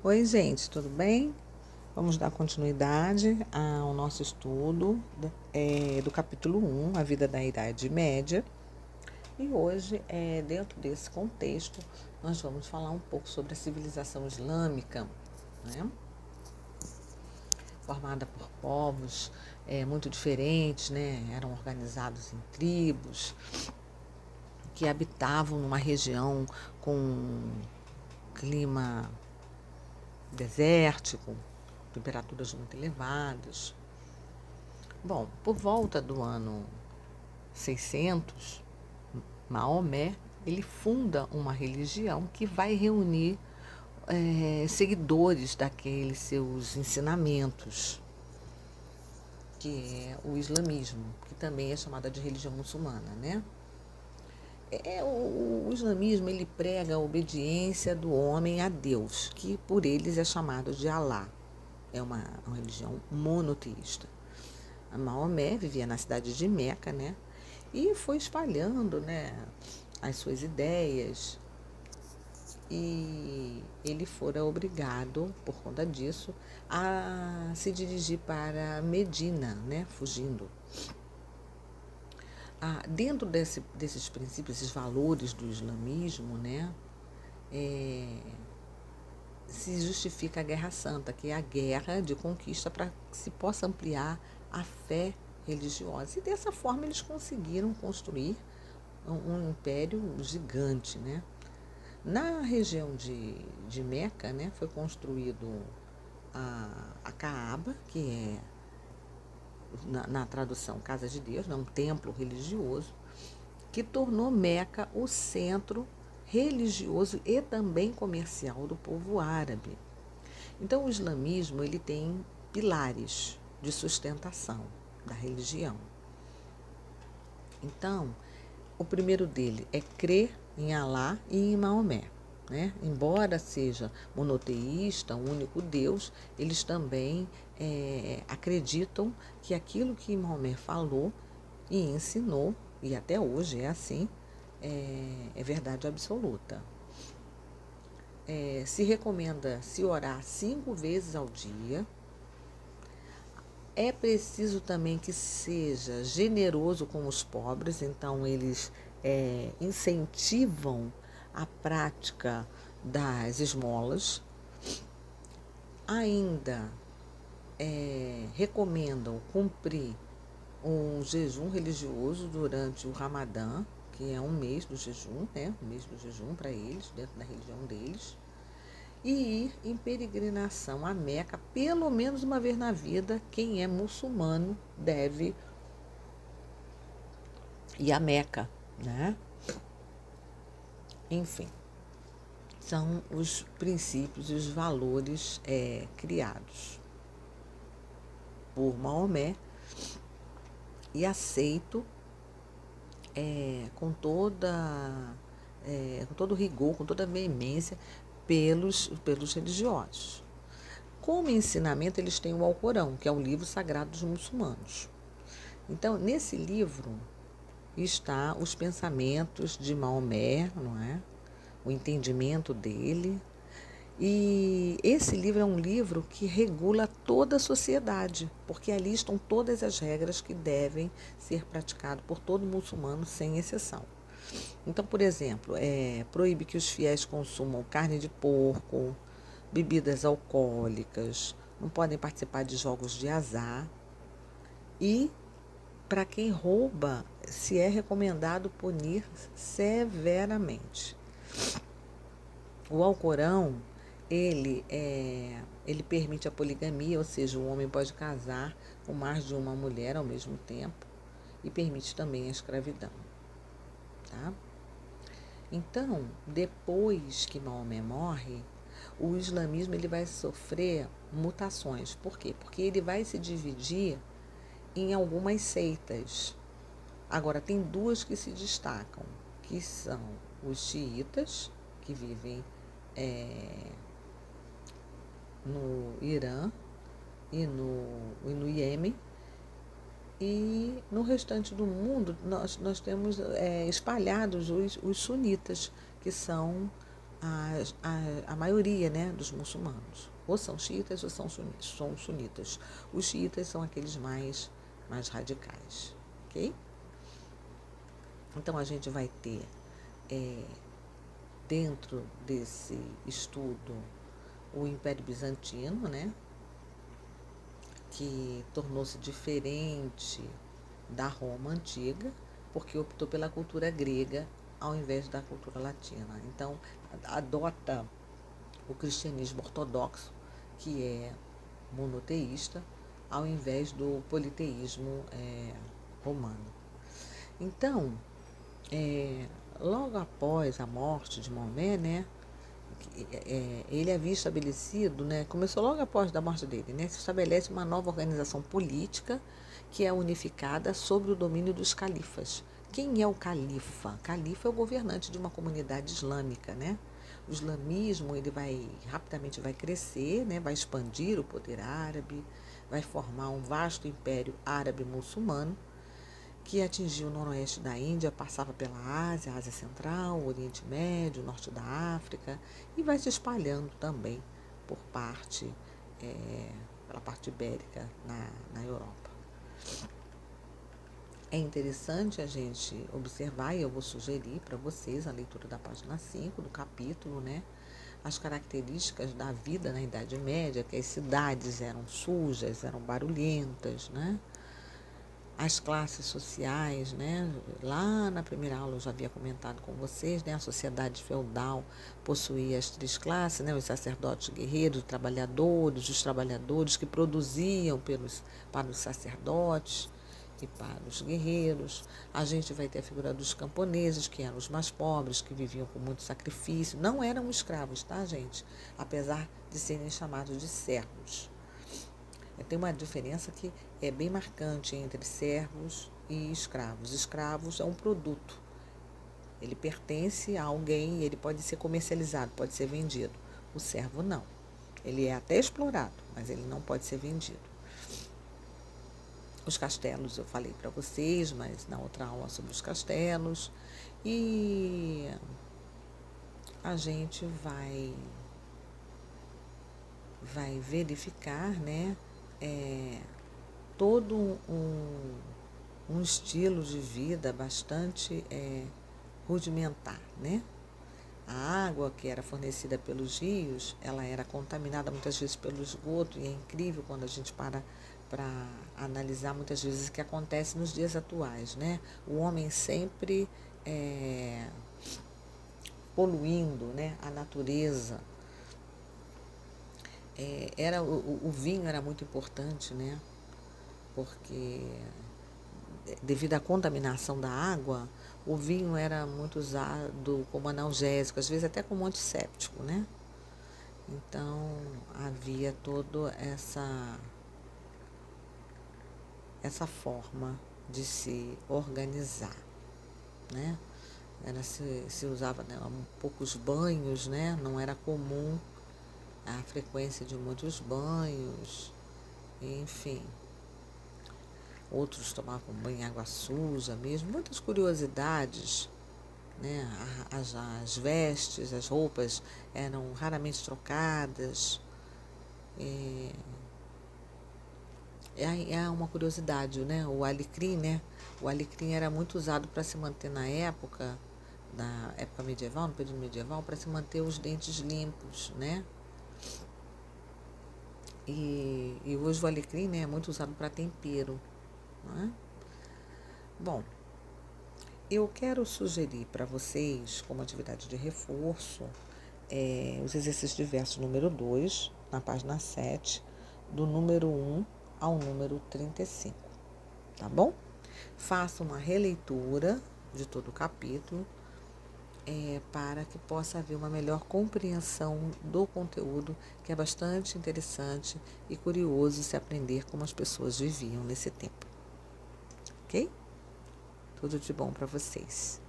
Oi, gente, tudo bem? Vamos dar continuidade ao nosso estudo do capítulo 1, A Vida da Idade Média. E hoje, dentro desse contexto, nós vamos falar um pouco sobre a civilização islâmica, né? Formada por povos muito diferentes, né? Eram organizados em tribos que habitavam numa região com clima desértico, temperaturas muito elevadas. Bom, por volta do ano 600, Maomé ele funda uma religião que vai reunir seguidores daqueles seus ensinamentos, que é o islamismo, que também é chamada de religião muçulmana, né? O islamismo ele prega a obediência do homem a Deus, que por eles é chamado de Alá. É uma religião monoteísta. A Maomé vivia na cidade de Meca, né? E foi espalhando, né, as suas ideias. E ele fora obrigado, por conta disso, a se dirigir para Medina, né, fugindo. Dentro desses princípios, esses valores do islamismo, né, se justifica a Guerra Santa, que é a guerra de conquista para que se possa ampliar a fé religiosa. E dessa forma eles conseguiram construir um império gigante, né? Na região de Meca, né, foi construído a Caaba, que é, na tradução, Casa de Deus, né, um templo religioso, que tornou Meca o centro religioso e também comercial do povo árabe. Então, o islamismo ele tem pilares de sustentação da religião. Então, o primeiro dele é crer em Alá e em Maomé. Né? Embora seja monoteísta, um único Deus, eles também acreditam que aquilo que Maomé falou e ensinou, e até hoje é assim, é verdade absoluta. Se recomenda se orar 5 vezes ao dia. É preciso também que seja generoso com os pobres, então eles incentivam a prática das esmolas. Ainda recomendam cumprir um jejum religioso durante o Ramadã, que é um mês do jejum, né? Um mês do jejum para eles, dentro da religião deles. E ir em peregrinação a Meca, pelo menos uma vez na vida, quem é muçulmano deve ir a Meca, né? Enfim, são os princípios e os valores criados por Maomé e aceito com todo rigor, com toda veemência pelos religiosos. Como ensinamento, eles têm o Alcorão, que é o livro sagrado dos muçulmanos. Então, nesse livro está os pensamentos de Maomé, não é? O entendimento dele. E esse livro é um livro que regula toda a sociedade, porque ali estão todas as regras que devem ser praticadas por todo muçulmano, sem exceção. Então, por exemplo, proíbe que os fiéis consumam carne de porco, bebidas alcoólicas, não podem participar de jogos de azar. E, para quem rouba, se é recomendado punir severamente. O Alcorão, ele permite a poligamia, ou seja, o homem pode casar com mais de uma mulher ao mesmo tempo, e permite também a escravidão. Tá? Então, depois que Maomé morre, o islamismo ele vai sofrer mutações. Por quê? Porque ele vai se dividir em algumas seitas. Agora, tem duas que se destacam, que são os xiitas, que vivem no Irã e no Iêmen. E no restante do mundo, nós temos espalhados os sunitas, que são a maioria, né, dos muçulmanos. Ou são xiitas ou são sunitas. Os xiitas são aqueles mais radicais, ok? Então, a gente vai ter, dentro desse estudo, o Império Bizantino, né, que tornou-se diferente da Roma antiga, porque optou pela cultura grega ao invés da cultura latina. Então, adota o cristianismo ortodoxo, que é monoteísta, ao invés do politeísmo romano. Então, logo após a morte de Maomé, né, ele havia estabelecido, né, começou logo após a morte dele, né, se estabelece uma nova organização política que é unificada sobre o domínio dos califas. Quem é o califa? Califa é o governante de uma comunidade islâmica, né? O islamismo ele rapidamente vai crescer, né? Vai expandir o poder árabe, vai formar um vasto império árabe-muçulmano que atingiu o noroeste da Índia, passava pela Ásia, Ásia Central, o Oriente Médio, o norte da África e vai se espalhando também pela parte ibérica na Europa. É interessante a gente observar, e eu vou sugerir para vocês a leitura da página 5 do capítulo, né? As características da vida na Idade Média, que as cidades eram sujas, eram barulhentas, né? As classes sociais, né? Lá na primeira aula eu já havia comentado com vocês, né? A sociedade feudal possuía as 3 classes, né? Os sacerdotes guerreiros, os trabalhadores que produziam para os sacerdotes e para os guerreiros. A gente vai ter a figura dos camponeses, que eram os mais pobres, que viviam com muito sacrifício. Não eram escravos, tá, gente? Apesar de serem chamados de servos. Tem uma diferença que é bem marcante entre servos e escravos. Escravos é um produto. Ele pertence a alguém, ele pode ser comercializado, pode ser vendido. O servo não. Ele é até explorado, mas ele não pode ser vendido. Os castelos eu falei para vocês, mas na outra aula sobre os castelos. E a gente vai verificar, né, todo um estilo de vida bastante rudimentar, né? A água que era fornecida pelos rios, ela era contaminada muitas vezes pelo esgoto, e é incrível quando a gente para analisar muitas vezes o que acontece nos dias atuais, né? O homem sempre poluindo, né, a natureza. O vinho era muito importante, né? Porque devido à contaminação da água, o vinho era muito usado como analgésico, às vezes até como antisséptico, né? Então, havia toda essa forma de se organizar, né? Se usava, né, poucos banhos, né? Não era comum a frequência de muitos banhos, enfim. Outros tomavam banho em água suja mesmo, muitas curiosidades, né? As vestes, as roupas eram raramente trocadas. É uma curiosidade, né? O alecrim, né? O alecrim era muito usado para se manter na época medieval, no período medieval, para se manter os dentes limpos, né? E hoje o alecrim, né, é muito usado para tempero, não é? Bom, eu quero sugerir para vocês, como atividade de reforço, os exercícios diversos número 2, na página 7, do número 1 ao número 35, tá bom? Faça uma releitura de todo o capítulo, para que possa haver uma melhor compreensão do conteúdo, que é bastante interessante e curioso se aprender como as pessoas viviam nesse tempo. Ok? Tudo de bom para vocês.